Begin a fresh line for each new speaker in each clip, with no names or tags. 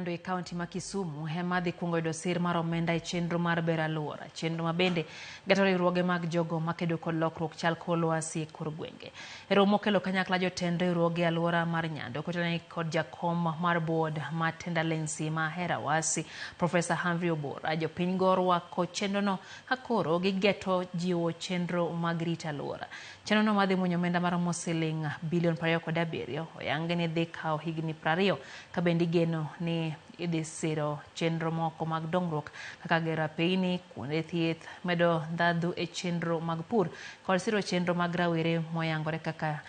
Nyando e kaunti ma Kisumu hemadhi kuongo yudo sir mar omenda e chenro mar bero aluora. Chenro ma bende geto riwruoge mag jogo makedo kod lokruok chal kor lwasi e kor gwenge. E romo kelo kanyakla jotend riwruoge aluora mar Nyando kotenore kod jakom mar board mar Tendalensi ma Herawasi Professor Humphrey Obora. Jopiny go rwako chenrono kakoro gigeto jiwo chenro mag rito aluora. Chenrono madhi muonyo omenda mar siling bilion 27 oyangi ni dhi kawo higni 20 ka bende igeno ni idhi siro chenro moko mag dongruok kaka gero apeyni, kuonde thieth, medo ndhadhu e chenro mag pur kod siro chenro mag rawere moyangore kaka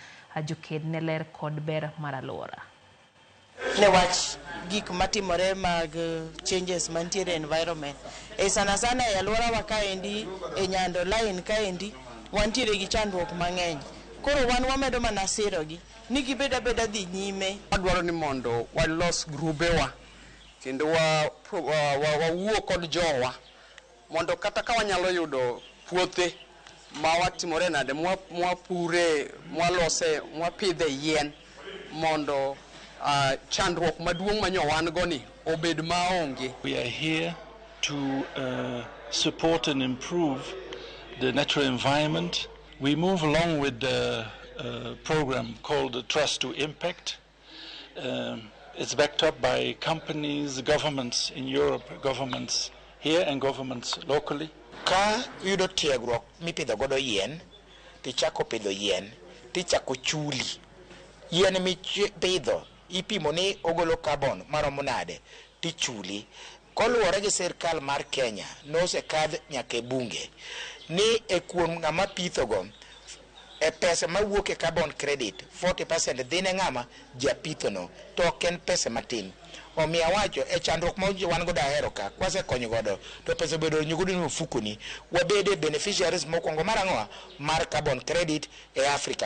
joked ne ler kod ber mar aluora.
Ne wach gik matimore mag changes mantiere environment sana e aluora wa kaendi e Nyando line kaendi wantiere gi chandruok mang'eny. Koro wan wamedo mana sirogi ni gibed abeda dhi nyime.
Wadwaro ni mondo walos grubewa kendo wawuo kod jowa mondo kata ka wanyalo yudo puothe ma watimore nade mwapure, mwalose, mwapidhe yien mondo chandruok maduong' manyo wan go ni obed maonge.
We are here to support and improve the natural environment. We move along with the program called Trust to Impact. It's backed up by companies, governments in Europe, governments here and governments locally.
Ka yudo tiegruok mipidho godo yien, tichako pidho yien, tichako chuli. Yien mipidho ipimo ni ogolo carbon maromo nade, tichuli. Koluwore gi sirkal mar Kenya nosekadh nyaka e bunge ni e kuom ng'ama pithogo e pesa mawuok e carbon credit 40% dhi ne ng'ama japithono, to ok en pesa matin. Omiyo awacho e chandruok ma wan godo ahero ka kwasekonyo godo to pesa bedo nyugodo ni mfukoni wabede beneficiaries mokwongo mar ang'owa mar carbon credit e Africa.